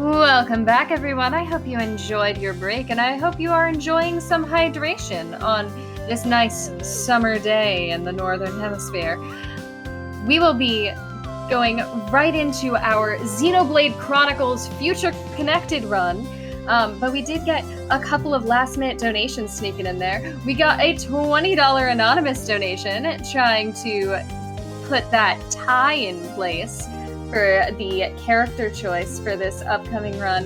Welcome back, everyone. I hope you enjoyed your break, and I hope you are enjoying some hydration on this nice summer day in the Northern Hemisphere. We will be going right into our Xenoblade Chronicles Future Connected run, but we did get a couple of last-minute donations sneaking in there. We got a $20 anonymous donation trying to put that tie in place for the character choice for this upcoming run.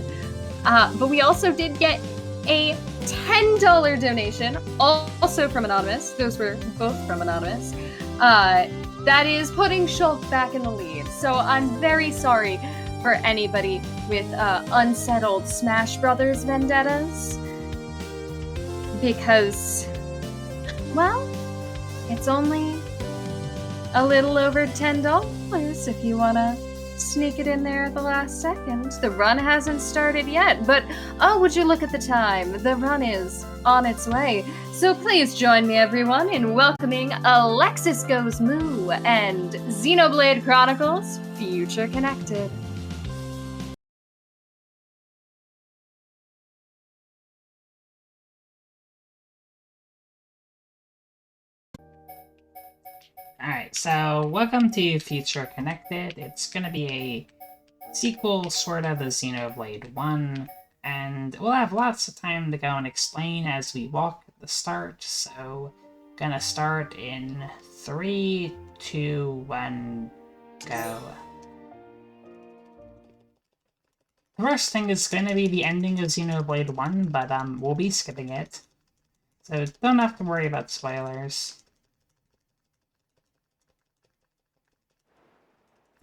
But we also did get a $10 donation, also from Anonymous. Those were both from Anonymous. That is putting Shulk back in the lead. So I'm very sorry for anybody with unsettled Smash Brothers vendettas. Because, well, it's only a little over $10 if you want to sneak it in there at the last second. The run hasn't started yet, but oh, would you look at the time? The run is on its way. So please join me, everyone, in welcoming AlexisGoesMoo and Xenoblade Chronicles Future Connected. Alright, so welcome to Future Connected. It's gonna be a sequel, sort of, to Xenoblade 1, and we'll have lots of time to go and explain as we walk at the start, so gonna start in 3, 2, 1, go. The first thing is gonna be the ending of Xenoblade 1, but we'll be skipping it, so don't have to worry about spoilers.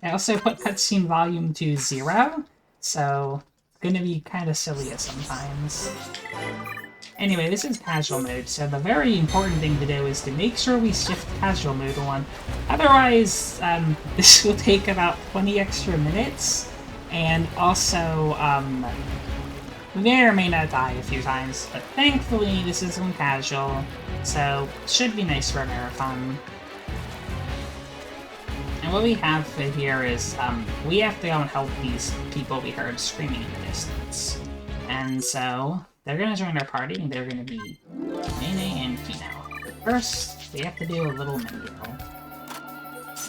I also put cutscene volume to 0, so it's gonna be kind of silly sometimes. Anyway, this is casual mode, so the very important thing to do is to make sure we shift casual mode on. Otherwise, this will take about 20 extra minutes, and also, we may or may not die a few times, but thankfully this is on casual, so it should be nice for a marathon. And what we have here is, we have to go and help these people we heard screaming in the distance. And so, they're gonna join our party, and they're gonna be Nene and Kino. But first, we have to do a little menu.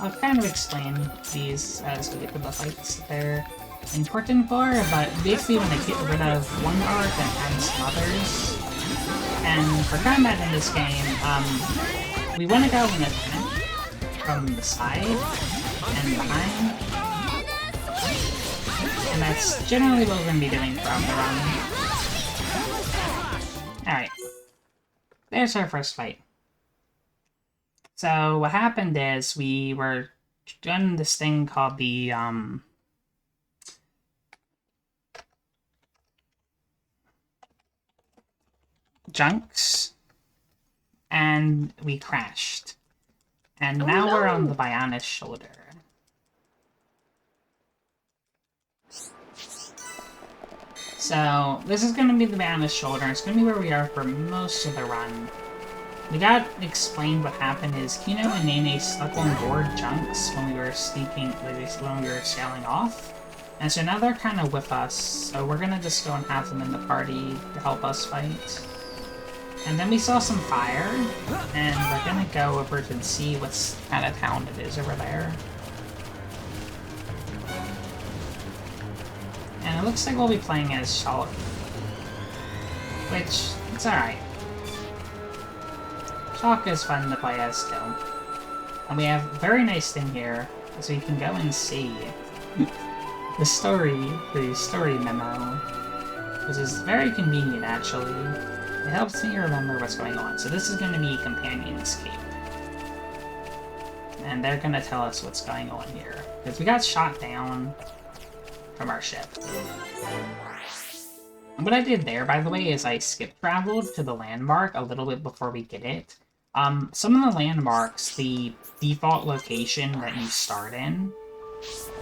I'll kind of explain these as we get to the fights that they're important for, but basically when I get rid of one arc and add some others. And for combat in this game, we want to go in attack from the side and behind, and that's generally what we're going to be doing throughout the run. Alright, there's our first fight. So what happened is we were doing this thing called the junks, and we crashed. And now we're on the Bionis shoulder. So, this is going to be the Bionis shoulder, and it's going to be where we are for most of the run. We got explained what happened is Kino and Nene stuck on board junks when we were when we were sailing off. And so now they're kind of with us, so we're going to just go and have them in the party to help us fight. And then we saw some fire, and we're gonna go over to see what kind of town it is over there. And it looks like we'll be playing as Shulk, which, it's alright. Shulk is fun to play as too. And we have a very nice thing here, is we can go and see the story memo, which is very convenient actually. It helps me remember what's going on. So this is going to be Companion Escape. And they're going to tell us what's going on here. Because we got shot down from our ship. And what I did there, by the way, is I skip traveled to the landmark a little bit before we get it. Some of the landmarks, the default location that you start in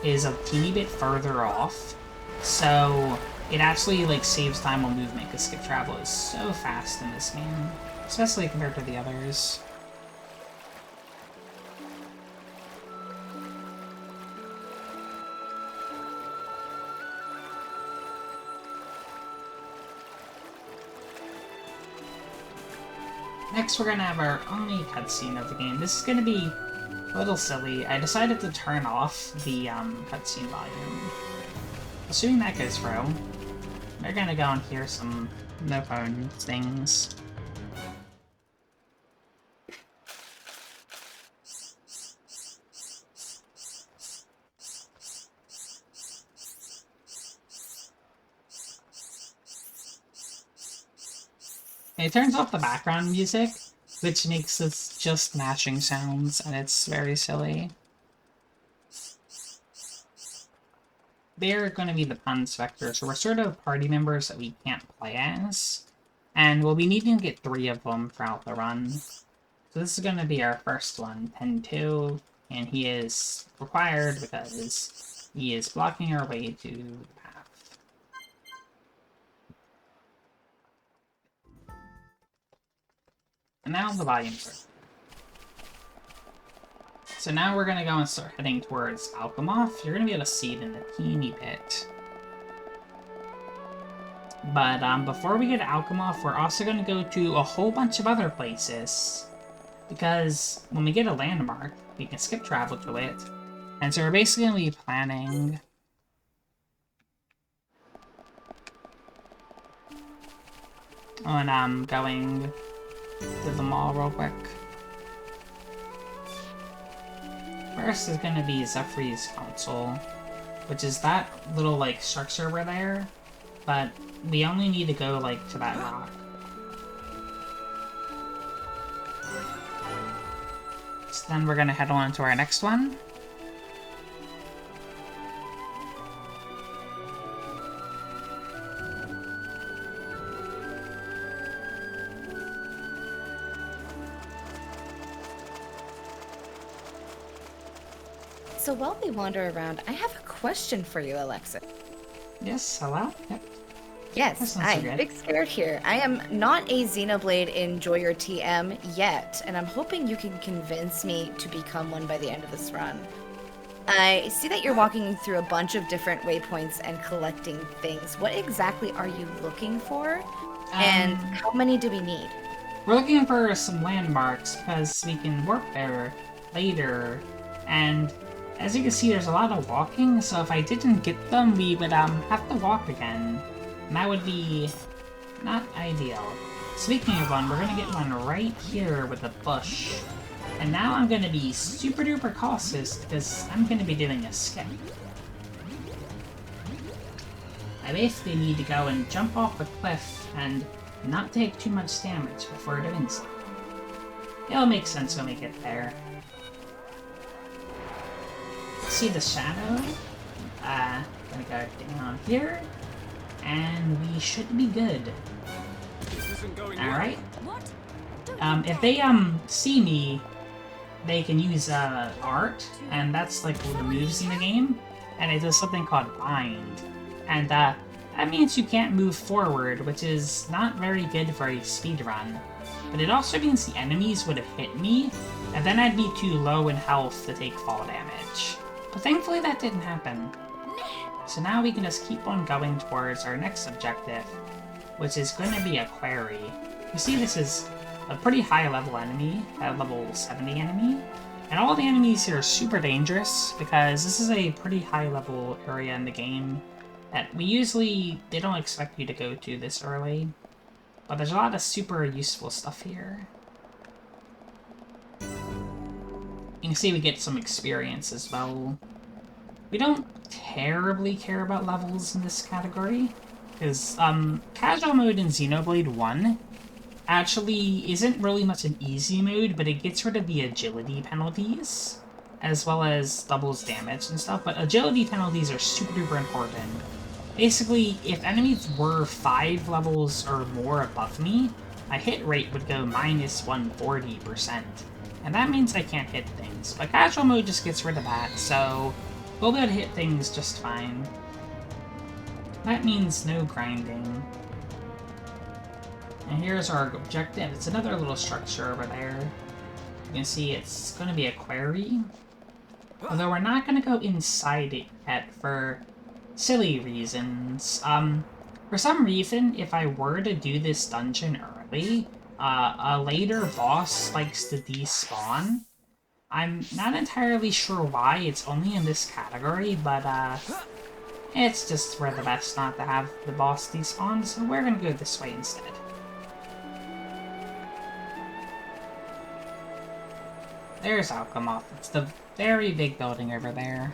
is a teeny bit further off. So it actually, like, saves time on movement, because skip travel is so fast in this game, especially compared to the others. next we're gonna have our only cutscene of the game. This is gonna be a little silly. I decided to turn off the cutscene volume. Assuming that goes through, we're gonna go and hear some no phone things. It turns off the background music, which makes this just mashing sounds, and it's very silly. They're going to be the Pun Spectre, so we're sort of party members that we can't play as, and we'll be needing to get 3 of them throughout the run. So this is going to be our first one, Pen 2, and he is required because he is blocking our way to the path. And now the volume through. So now we're gonna go and start heading towards Alchemoth. You're gonna be able to see it in a teeny bit. But before we get to Alchemoth, we're also gonna go to a whole bunch of other places. Because when we get a landmark, we can skip travel to it. And so we're basically gonna be planning on going to the mall real quick. First is going to be Zephyri's console, which is that little, like, structure over there, but we only need to go, like, to that rock. So then we're going to head on to our next one. So while we wander around, I have a question for you, Alexis. Yes, hello? Yep. Yes, hi, BigScared here. I am not a Xenoblade Enjoyer TM yet, and I'm hoping you can convince me to become one by the end of this run. I see that you're walking through a bunch of different waypoints and collecting things. What exactly are you looking for? And how many do we need? We're looking for some landmarks, because we can work there later, and as you can see, there's a lot of walking, so if I didn't get them, we would have to walk again. And that would be not ideal. Speaking of one, we're gonna get one right here with a bush. And now I'm gonna be super duper cautious, because I'm gonna be doing a skip. I basically need to go and jump off a cliff and not take too much damage before doing so. It'll make sense when we get there. See the shadow? Gonna go down here, and we should be good. Alright. If they see me, they can use art, and that's like one of the moves in the game, and it does something called bind. And that means you can't move forward, which is not very good for a speedrun. But it also means the enemies would have hit me, and then I'd be too low in health to take fall damage. But thankfully that didn't happen. So now we can just keep on going towards our next objective, which is going to be a quarry. You see this is a pretty high level enemy, a level 70 enemy, and all the enemies here are super dangerous because this is a pretty high level area in the game that they don't expect you to go to this early. But there's a lot of super useful stuff here. You can see we get some experience as well. We don't terribly care about levels in this category, because casual mode in Xenoblade 1 actually isn't really much an easy mode, but it gets rid of the agility penalties, as well as doubles damage and stuff, but agility penalties are super duper important. Basically, if enemies were 5 levels or more above me, my hit rate would go minus 140%. And that means I can't hit things. But casual mode just gets rid of that, so we'll be able to hit things just fine. That means no grinding. And here's our objective. It's another little structure over there. You can see it's going to be a quarry. Although we're not going to go inside it yet for silly reasons. For some reason, if I were to do this dungeon early, a later boss likes to despawn. I'm not entirely sure why it's only in this category, but it's just for the best not to have the boss despawn, so we're gonna go this way instead. There's Alchemoth. It's the very big building over there.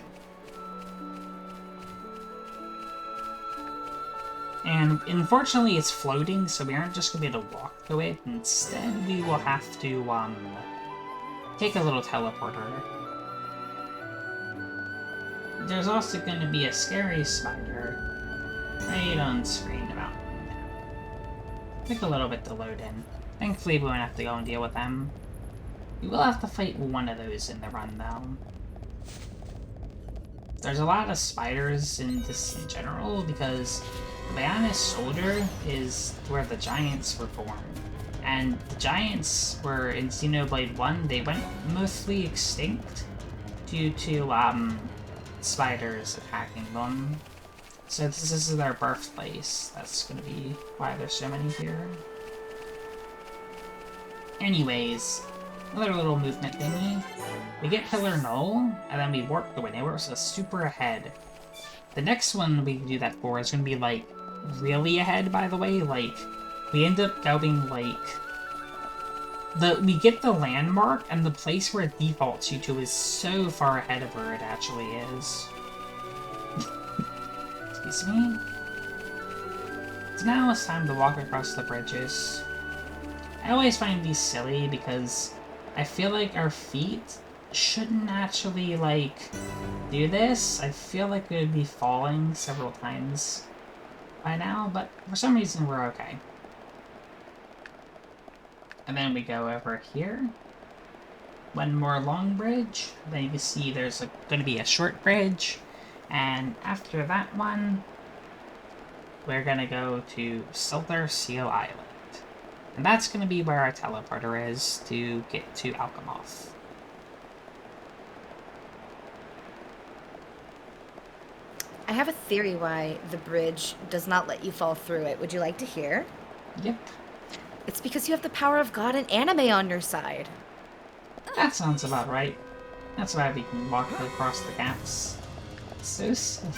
And unfortunately it's floating, so we aren't just gonna be able to walk to it. Instead, we will have to, take a little teleporter. There's also going to be a scary spider right on screen about there. Took a little bit to load in. Thankfully, we won't have to go and deal with them. We will have to fight one of those in the run, though. There's a lot of spiders in this in general, because Bionis Shoulder is where the giants were born. And the giants were in Xenoblade 1, they went mostly extinct due to spiders attacking them. So this is their birthplace. That's gonna be why there's so many here. Anyways, another little movement thingy. We get Pillar Null, and then we warp the way. It works us super ahead. The next one we can do that for is gonna be, like, really ahead, by the way. Like, we end up going, like... we get the landmark, and the place where it defaults you to is so far ahead of where it actually is. Excuse me? So now it's time to walk across the bridges. I always find these silly because I feel like our feet shouldn't actually, like, do this. I feel like we would be falling several times by now, but for some reason we're okay. And then we go over here. One more long bridge. Then you can see there's going to be a short bridge. And after that one, we're going to go to Silver Seal Island. And that's going to be where our teleporter is to get to Alchemoth. I have a theory why the bridge does not let you fall through it. Would you like to hear? Yep. It's because you have the power of God and anime on your side. That sounds about right. That's why we can walk across the gaps. So silly.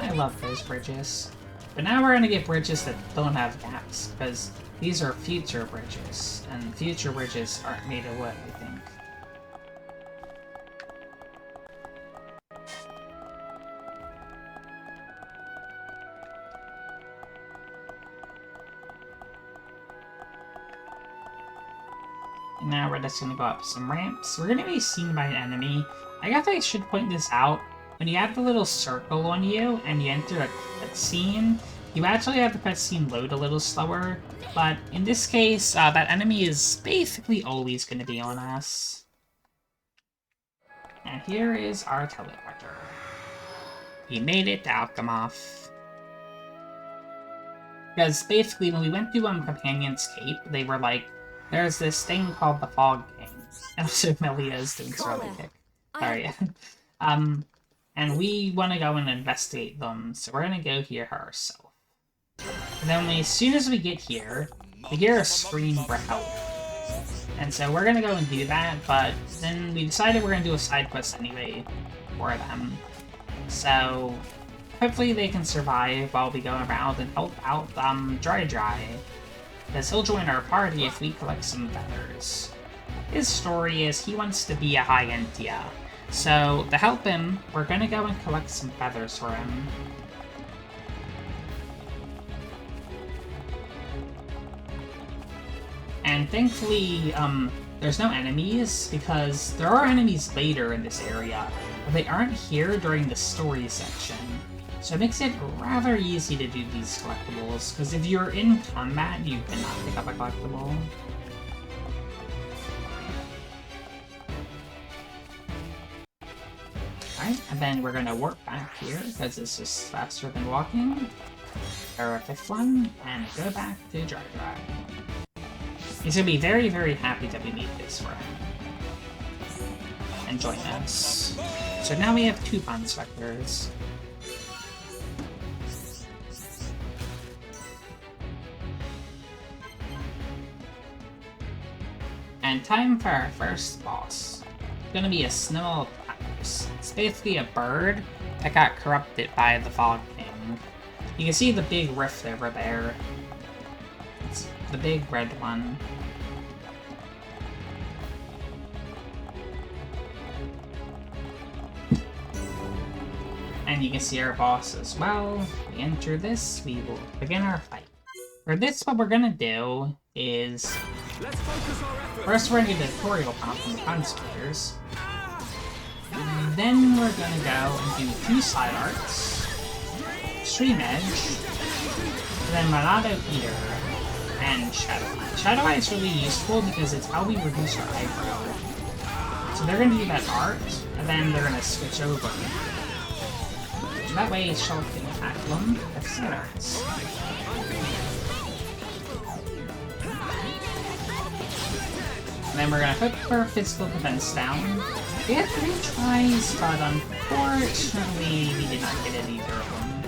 I love those bridges. But now we're gonna get bridges that don't have gaps, because these are future bridges, and future bridges aren't made of wood, I think. And now we're just gonna go up some ramps. We're gonna be seen by an enemy. I guess I should point this out. When you have the little circle on you and you enter a cutscene, you actually have the cutscene load a little slower. But in this case, that enemy is basically always going to be on us. And here is our teleporter. We made it to Alchemoth. Because basically when we went to Companion's Cape, they were like, there's this thing called the Fog King. And also Melia is doing Surly Kick. Sorry. And we want to go and investigate them, so we're going to go here ourselves. And then as soon as we get here, we hear a scream for help. And so we're going to go and do that, but then we decided we're going to do a side quest anyway for them. So hopefully they can survive while we go around and help out Dry, because he'll join our party if we collect some feathers. His story is he wants to be a High-Entia. So, to help him, we're gonna go and collect some feathers for him. And thankfully, there's no enemies, because there are enemies later in this area, but they aren't here during the story section. So it makes it rather easy to do these collectibles, because if you're in combat, you cannot pick up a collectible. Alright, and then we're gonna warp back here, because it's just faster than walking. Or a fifth one, and go back to Dry. He's gonna be very, very happy that we made this for him. And join us. So now we have 2 Pond Specters. And time for our first boss. It's gonna be a Snowball Platypus. It's basically a bird that got corrupted by the Fog King. You can see the big rift over there. It's the big red one. And you can see our boss as well. We enter this, we will begin our fight. For this, what we're gonna do is... First, we're gonna get a tutorial prompt from the conspirators. Then we're gonna go and do 2 side arts, Stream Edge, then Monado Eater, and Shadow Eye. Shadow Eye is really useful because it's how we reduce our eyebrow. So they're gonna do that art, and then they're gonna switch over. So that way, Shark can attack them with side arts. And then we're gonna put our physical defense down. We had 3 tries, but unfortunately we did not get it either of them.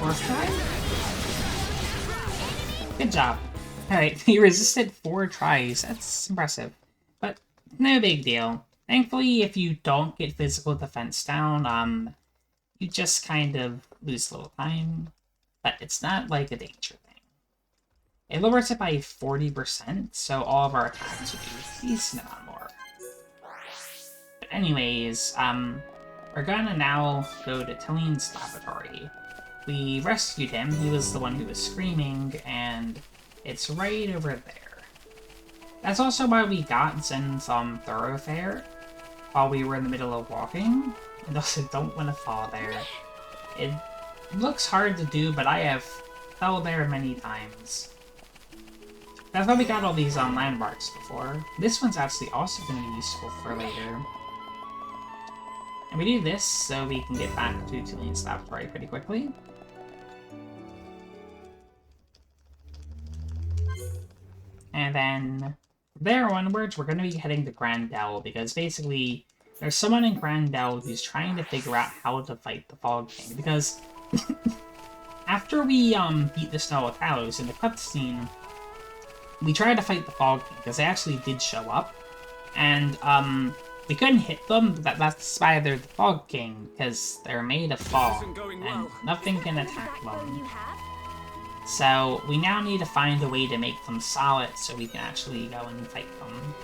4th try? Good job. Alright, we resisted 4 tries. That's impressive. But no big deal. Thankfully, if you don't get physical defense down, you just kind of lose a little time. But it's not like a danger thing. It lowers it by 40%, so all of our attacks will be a decent amount more. But anyways, we're gonna now go to Tillion's laboratory. We rescued him, he was the one who was screaming, and it's right over there. That's also why we got Zen's thoroughfare while we were in the middle of walking, and also don't want to fall there. It looks hard to do, but I have fell there many times. That's why we got all these landmarks before. This one's actually also going to be useful for later. And we do this so we can get back to Tillion's laboratory pretty quickly. And then there onwards, we're going to be heading to Grandel, because basically there's someone in Grandel who's trying to figure out how to fight the Fog King. Because after we beat the Snow Cows in the cutscene, we tried to fight the Fog King, because they actually did show up, and we couldn't hit them. That's why they're the Fog King, because they're made of fog, and nothing can attack them. So we now need to find a way to make them solid so we can actually go and fight them,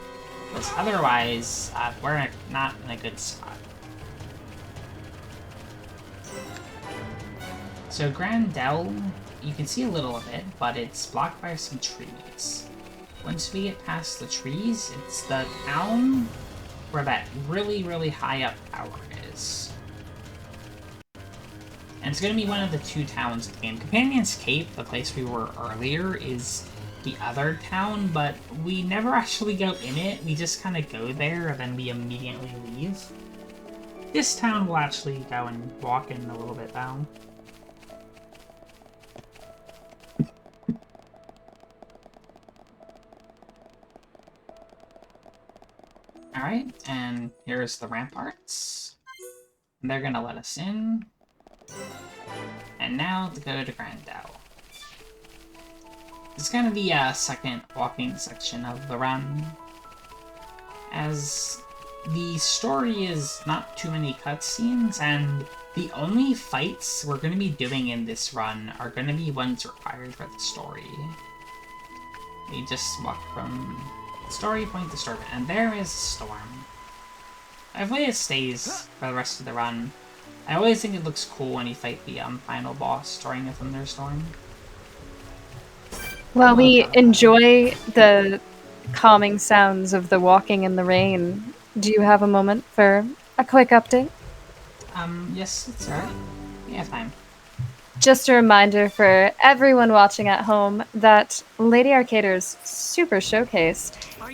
because otherwise we're not in a good spot. So Grandel, you can see a little of it, but it's blocked by some trees. Once we get past the trees, it's the town where that really, really high up tower is. And it's going to be one of the 2 towns of the game. Companion's Cape, the place we were earlier, is the other town, but we never actually go in it. We just kind of go there, and then we immediately leave. This town we'll actually go and walk in a little bit, though. Alright, and here's the ramparts. They're gonna let us in. And now to go to Grandel. It's gonna be a second walking section of the run, as the story is not too many cutscenes, and the only fights we're gonna be doing in this run are gonna be ones required for the story. We just walk from story point to story, and there is Storm. Hopefully it stays for the rest of the run. I always think it looks cool when you fight the final boss during a thunderstorm. While we enjoy the calming sounds of the walking in the rain, do you have a moment for a quick update? Yes, it's alright. Yeah, time. Just a reminder for everyone watching at home that Lady Arcader's Super Showcase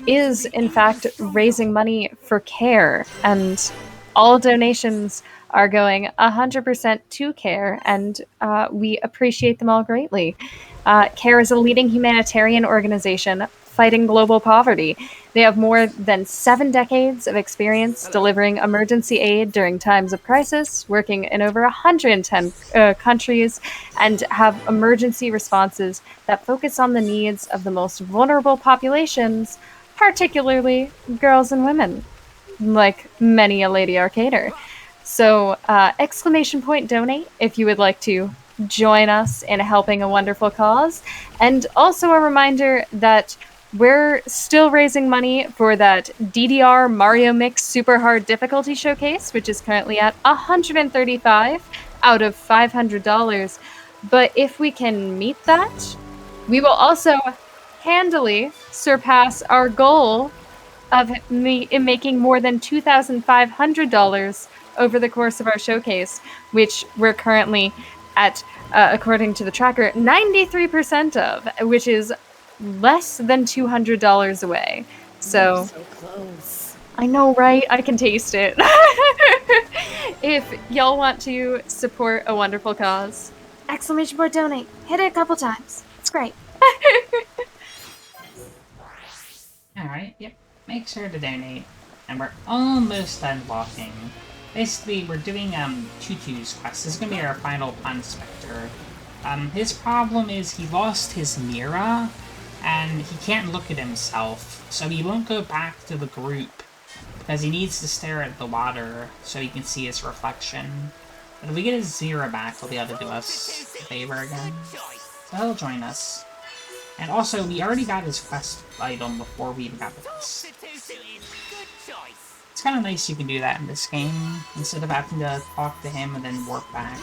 is, in fact, raising money for CARE, and all donations are going 100% to CARE, and we appreciate them all greatly. CARE is a leading humanitarian organization fighting global poverty. They have more than 7 decades of experience delivering emergency aid during times of crisis, working in over 110 countries, and have emergency responses that focus on the needs of the most vulnerable populations, particularly girls and women, like many a lady arcader. So, exclamation point donate if you would like to join us in helping a wonderful cause. And also a reminder that we're still raising money for that DDR Mario Mix Super Hard Difficulty Showcase, which is currently at $135 out of $500. But if we can meet that, we will also handily surpass our goal of making more than $2,500 over the course of our showcase, which we're currently at, according to the tracker, 93% of, which is less than $200 away. So close. I know, right? I can taste it. If y'all want to support a wonderful cause, exclamation point donate. Hit it a couple times. It's great. Alright, yep. Make sure to donate. And we're almost done walking. Basically, we're doing Tutu's quest. This is gonna be our final Pun Spectre. His problem is he lost his mirror, and he can't look at himself, so he won't go back to the group, because he needs to stare at the water so he can see his reflection. But if we get his mirror back, he'll be able to do us a favor again. So he'll join us. And also, we already got his quest item before we even got the quest. It's kind of nice you can do that in this game, instead of having to talk to him and then warp back.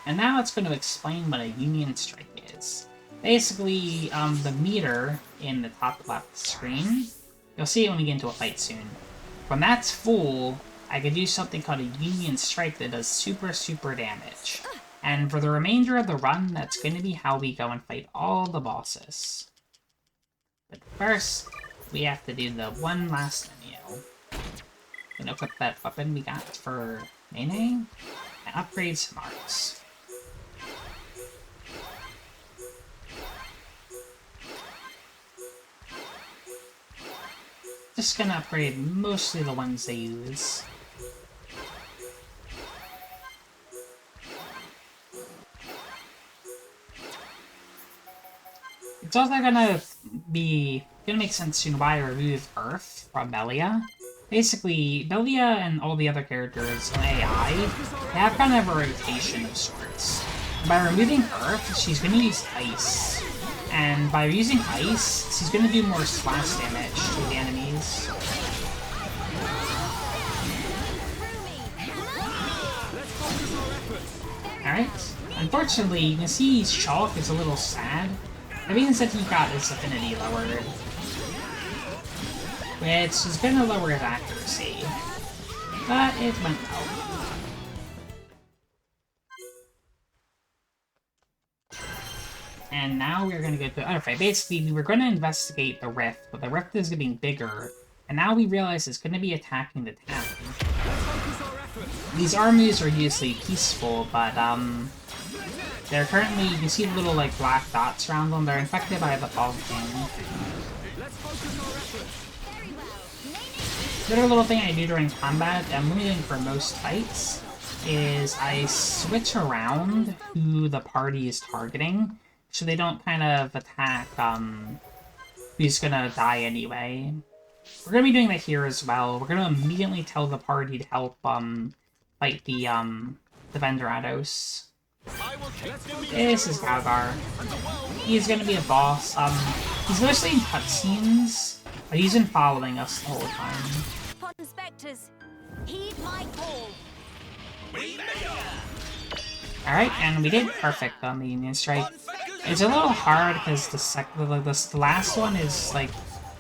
And now it's going to explain what a Union Strike is. Basically, the meter in the top left screen, you'll see it when we get into a fight soon. When that's full, I can do something called a Union Strike that does super damage. And for the remainder of the run, that's going to be how we go and fight all the bosses. But first, we have to do the one last menu. Gonna equip that weapon we got for Nene, and upgrade some arts. Just gonna upgrade mostly the ones they use. It's also gonna make sense soon why I removed Earth from Melia. Basically, Melia and all the other characters on AI, they have kind of a rotation of sorts. By removing Earth, she's gonna use Ice. And by using Ice, she's gonna do more splash damage to the enemies. Alright. Unfortunately, you can see Shulk is a little sad. That means that he got his affinity lowered, which is going to lower his accuracy, but it went well. And now we're going to go to... Okay, basically, we were going to investigate the rift, but the rift is getting bigger, and now we realize it's going to be attacking the town. These armies are usually peaceful, but, they're currently, you can see the little, like, black dots around them. They're infected by the Fog King. The other little thing I do during combat, I'm limiting for most fights, is I switch around who the party is targeting, so they don't kind of attack, who's gonna die anyway. We're gonna be doing that here as well. We're gonna immediately tell the party to help, fight the Vendorados. This is Galgar. He's gonna be a boss. He's mostly in cutscenes, but he's been following us the whole time. Alright, and we did perfect on the Union Strike. It's a little hard because the last one is like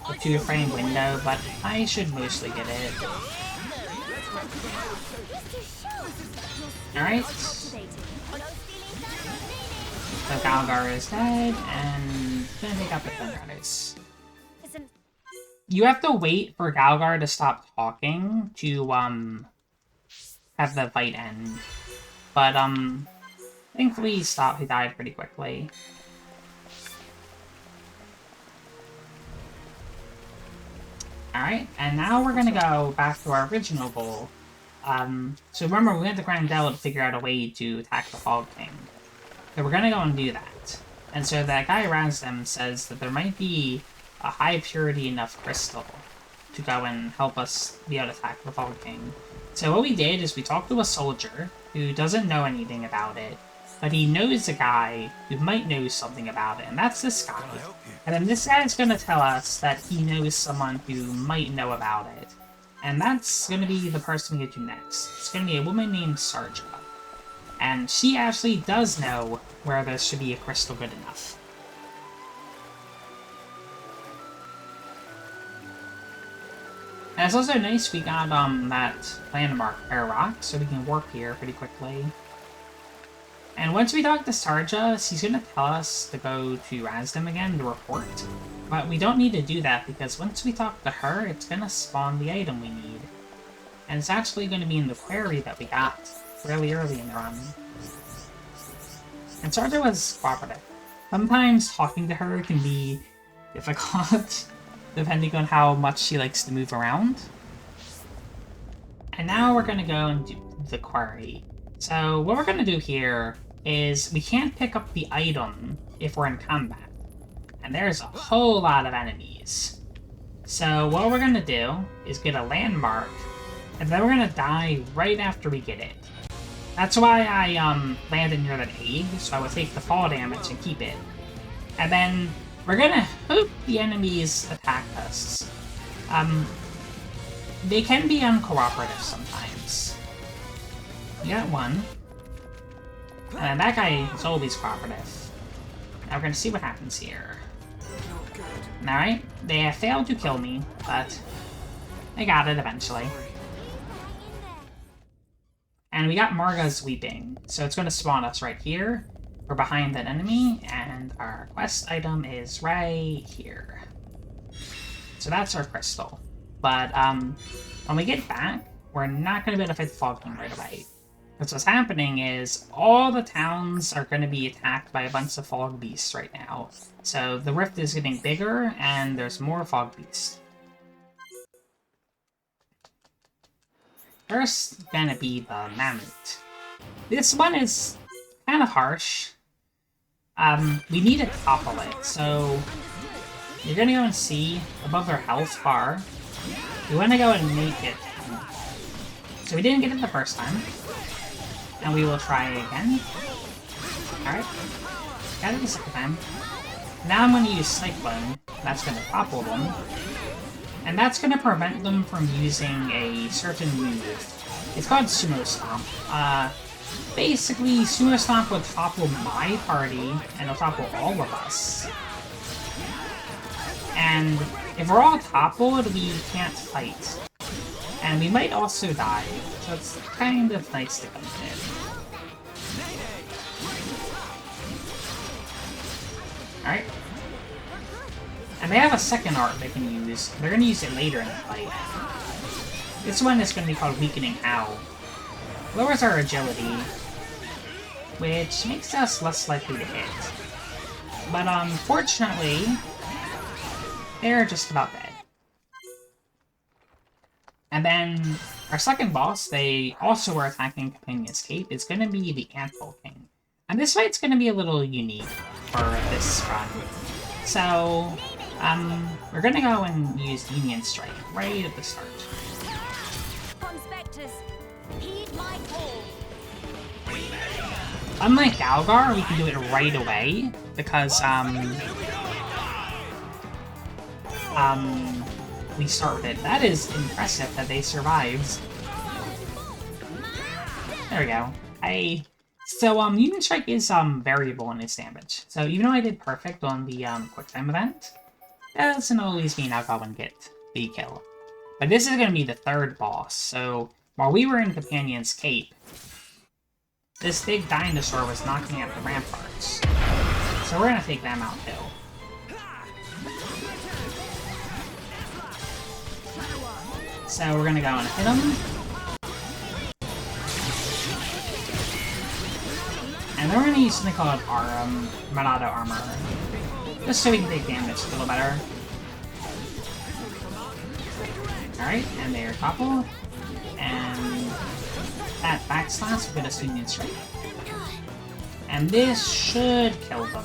a 2-frame window, but I should mostly get it. Alright. So Galgar is dead, and then they got the Vendorados. You have to wait for Galgar to stop talking to, have the fight end. But, thankfully he died pretty quickly. Alright, and now we're gonna go back to our original goal. So remember, we went to Grandel to figure out a way to attack the Fog King. So we're gonna go and do that. And so that guy around them says that there might be a high purity enough crystal to go and help us be able to attack the Fog King. So what we did is we talked to a soldier who doesn't know anything about it, but he knows a guy who might know something about it, and that's this guy. And then this guy is going to tell us that he knows someone who might know about it. And that's going to be the person we get to next. It's going to be a woman named Sarja. And she actually does know where there should be a crystal good enough. And it's also nice we got that landmark air rock, so we can warp here pretty quickly. And once we talk to Sarja, she's going to tell us to go to Razdam again to report. But we don't need to do that, because once we talk to her, it's going to spawn the item we need. And it's actually going to be in the quarry that we got really early in the run. And Sarja was cooperative. Sometimes talking to her can be difficult, depending on how much she likes to move around. And now we're going to go and do the quarry. So what we're going to do here is we can't pick up the item if we're in combat. And there's a whole lot of enemies. So what we're going to do is get a landmark, and then we're going to die right after we get it. That's why I landed near that egg, so I would take the fall damage and keep it. And then we're going to hope the enemies attack us. They can be uncooperative sometimes. We got one. And that guy is always cooperative. Now we're going to see what happens here. Alright, they have failed to kill me, but they got it eventually. And we got Marga's Weeping, so it's going to spawn us right here. We're behind that enemy, and our quest item is right here. So that's our crystal. But when we get back, we're not going to be able to fight the Fog King right away. Because what's happening is all the towns are going to be attacked by a bunch of fog beasts right now. So the rift is getting bigger, and there's more fog beasts. First, gonna be the Mammoth. This one is kind of harsh. We need to topple it, so you're gonna go and see above their health bar. We want to go and make it. So we didn't get it the first time. And we will try again. Alright. Got it the second time. Now I'm going to use Cyclone. That's going to topple them. And that's going to prevent them from using a certain move. It's called Sumo Stomp. Basically, Sumo Stomp would topple my party, and it'll topple all of us. And if we're all toppled, we can't fight. And we might also die, so it's kind of nice to come in. Alright. And they have a second art they can use. They're going to use it later in the fight. This one is going to be called Weakening Owl. Lowers our agility, which makes us less likely to hit. But unfortunately, they're just about dead. And then our second boss, they also are attacking Companion's Cape, is going to be the Anthill King. And this fight's going to be a little unique for this run. So, we're going to go and use Union Strike right at the start. Unlike Galgar, we can do it right away, because, we start with it. That is impressive that they survived. There we go. So, Union Strike is, variable in its damage. So, even though I did perfect on the, Quick Time event, that doesn't always mean I'll go and get the kill. But this is gonna be the third boss, so while we were in Companion's Cape, this big dinosaur was knocking out the ramparts. So we're gonna take them out, too. So we're gonna go and hit them. And then we're gonna use something called Monado Armor. Just so we can take damage a little better. Alright, and they're toppled. And that backslash will get us Union Strike. And this should kill them.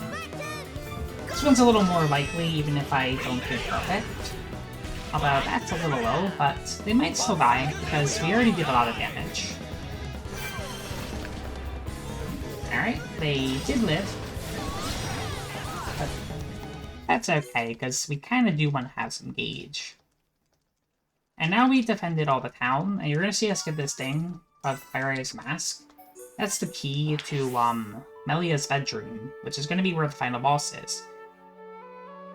This one's a little more likely, even if I don't do perfect. Although that's a little low, but they might still die, because we already did a lot of damage. Alright, they did live. But that's okay, because we kind of do want to have some gauge. And now we've defended all the town, and you're going to see us get this thing of Pharaoh's Mask. That's the key to Melia's bedroom, which is going to be where the final boss is.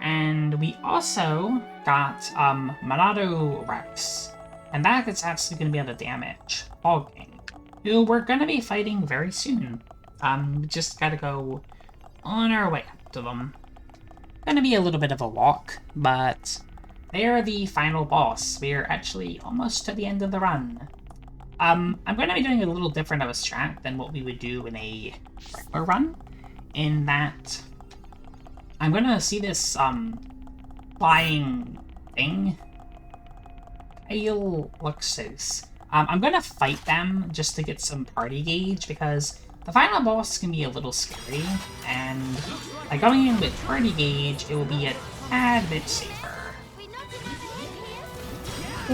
And we also got Monado Rex, and that is actually going to be able to damage Fog King, who we're going to be fighting very soon. We just got to go on our way up to them. Going to be a little bit of a walk, but they are the final boss. We are actually almost to the end of the run. I'm going to be doing a little different of a strat than what we would do in a regular run, in that I'm going to see this flying thing. Alexis. I'm going to fight them just to get some party gauge, because the final boss can be a little scary, and by going in with party gauge, it will be a tad bit safer.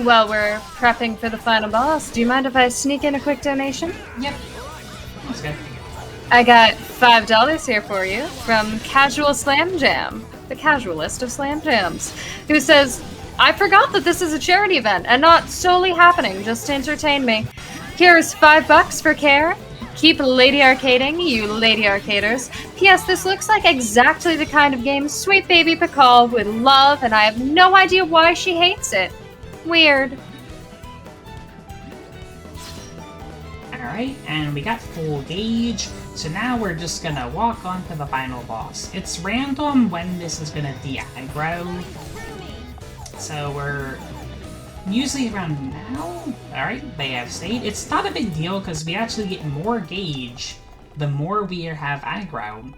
While we're prepping for the final boss, do you mind if I sneak in a quick donation? Yep. That's good. I got $5 here for you from Casual Slam Jam, the casualist of Slam Jams, who says, I forgot that this is a charity event and not solely happening just to entertain me. Here's $5 for care. Keep lady arcading, you lady arcaders. P.S. This looks like exactly the kind of game sweet baby Pakal would love, and I have no idea why she hates it. Weird. Alright, and we got full gauge, so now we're just gonna walk on to the final boss. It's random when this is gonna de-aggro, so we're usually around now. Alright, they have stayed. It's not a big deal because we actually get more gauge the more we have aggro.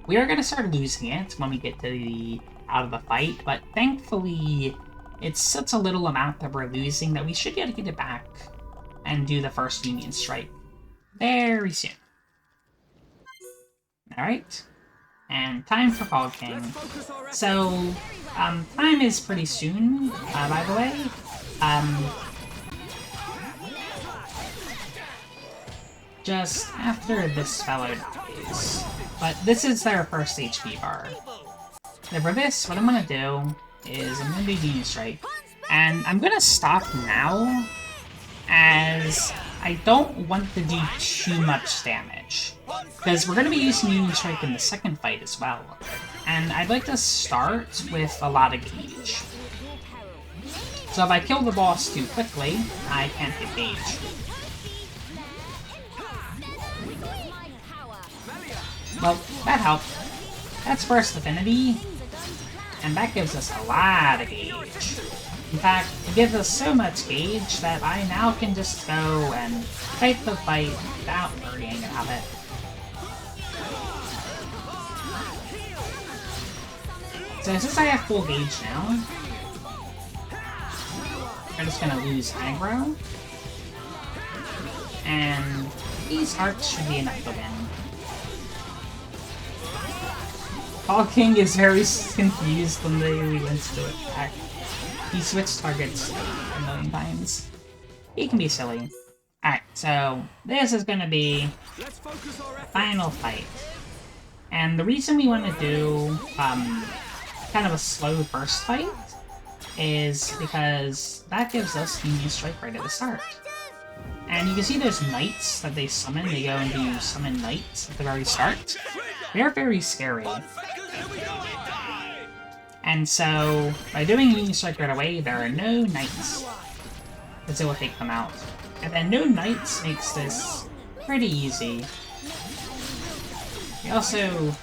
We are gonna start losing it when we get to the out of the fight, but thankfully it's such a little amount that we're losing that we should be able to get it back and do the first Union Strike very soon. Alright, and time for Fog King. So, time is pretty soon, by the way. Just after this fellow dies. But this is their first HP bar. And for this, what I'm gonna do is I'm gonna do Union Strike. And I'm gonna stop now, as I don't want to do too much damage. Because we're gonna be using Union Strike in the second fight as well. And I'd like to start with a lot of gauge. So if I kill the boss too quickly, I can't get gauge. Well, that helped. That's first affinity, and that gives us a lot of gauge. In fact, it gives us so much gauge that I now can just go and fight the fight without worrying about it. So since I have full gauge now, we're just gonna lose aggro, and these hearts should be enough to win. Fog King is very confused when he wants to attack. He switched targets a million times. He can be silly. Alright, so this is gonna be the final fight. And the reason we want to do kind of a slow burst fight is because that gives us Union Strike right at the start. And you can see those knights that they summon. They go and do summon knights at the very start. They're very scary. And so, by doing Union Strike right away, there are no knights, because it will take them out. And then no knights makes this pretty easy. We also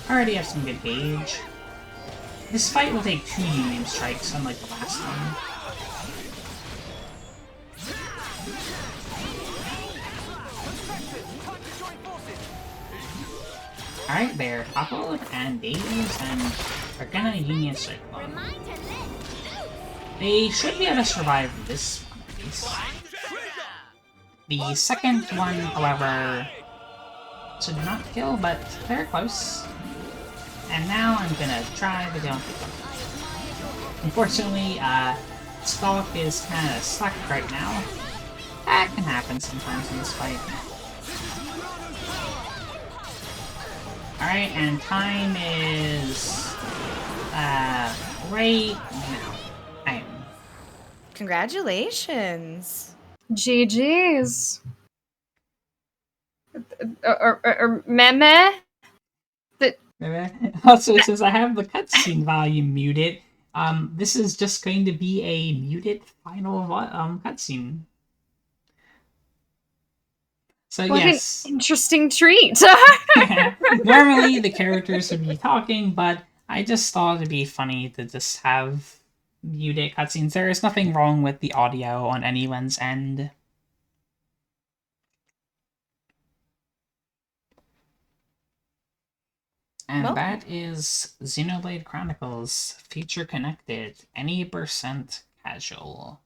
already have some good gauge. This fight will take 2 Union Strikes, unlike the last one. Alright, they're toppled and dazed, and we're gonna Union Strike them. They should be able to survive this one, at least. The second one, however, should not kill, but very close. And now I'm gonna try to go and pick them. Unfortunately, Stalk is kind of stuck right now. That can happen sometimes in this fight. Alright, and time is right now. Congratulations. GG's. Or meh? Also, since I have the cutscene volume muted, this is just going to be a muted final cutscene. So what yes, an interesting treat. Normally the characters would be talking, but I just thought it'd be funny to just have muted cutscenes. There is nothing wrong with the audio on anyone's end. And well, that is Xenoblade Chronicles, feature connected, any % casual.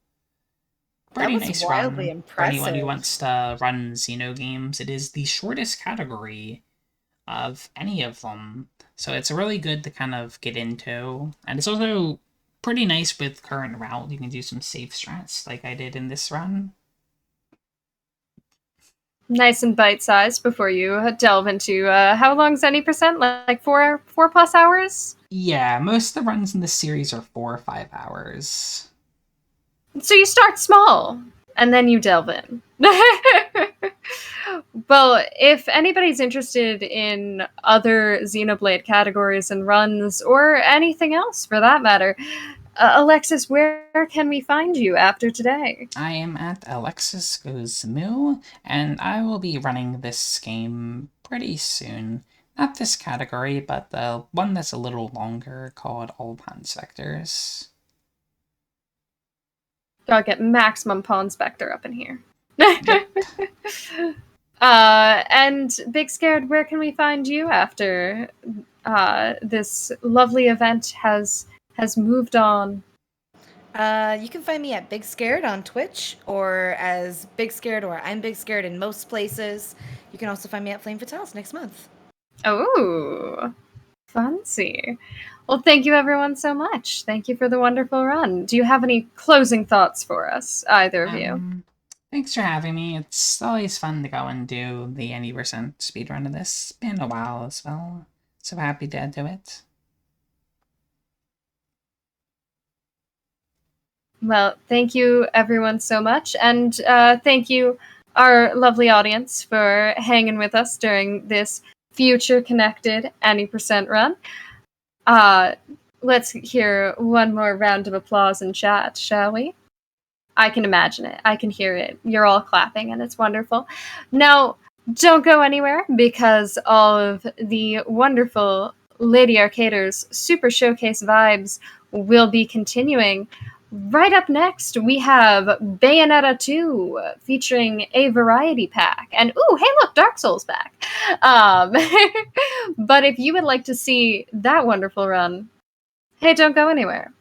Pretty nice wildly run impressive. For anyone who wants to run Xeno games. It is the shortest category of any of them, so it's really good to kind of get into. And it's also pretty nice with current route. You can do some safe strats like I did in this run. Nice and bite-sized before you delve into, how long's any %? Like 4+ hours? Yeah, most of the runs in this series are 4 or 5 hours. So you start small, and then you delve in. Well, if anybody's interested in other Xenoblade categories and runs, or anything else for that matter, Alexis, where can we find you after today? I am at AlexisGoesMoo, and I will be running this game pretty soon. Not this category, but the one that's a little longer called All Pawns Vectors. Gotta get maximum Pawn Spectre up in here. Yep. And BigScared, where can we find you after this lovely event has moved on? You can find me at BigScared on Twitch, or as BigScared, or I'm BigScared in most places. You can also find me at Flame Fatales next month. Oh, fancy. Well, thank you everyone so much. Thank you for the wonderful run. Do you have any closing thoughts for us, either of you? Thanks for having me. It's always fun to go and do the any % speedrun of this. It's been a while as well. So happy to do it. Well, thank you everyone so much, and thank you our lovely audience for hanging with us during this future connected any % run. Let's hear one more round of applause in chat, shall we? I can imagine it. I can hear it. You're all clapping, and it's wonderful. Now, don't go anywhere, because all of the wonderful Lady Arcaders Super Showcase vibes will be continuing. Right up next, we have Bayonetta 2 featuring a variety pack. And ooh, hey look, Dark Souls back. But if you would like to see that wonderful run, hey, don't go anywhere.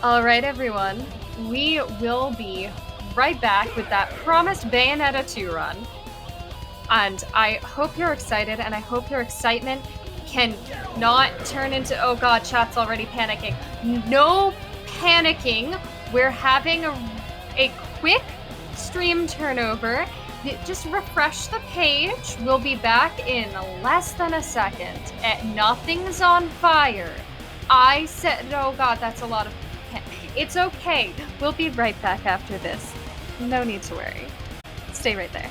All right, everyone, we will be right back with that promised Bayonetta 2 run. And I hope you're excited, and I hope your excitement can not turn into, oh god, chat's already panicking. No panicking. We're having a quick stream turnover. Just refresh the page. We'll be back in less than a second. Nothing's on fire. I said, oh god, that's a lot of... It's okay. We'll be right back after this. No need to worry. Stay right there.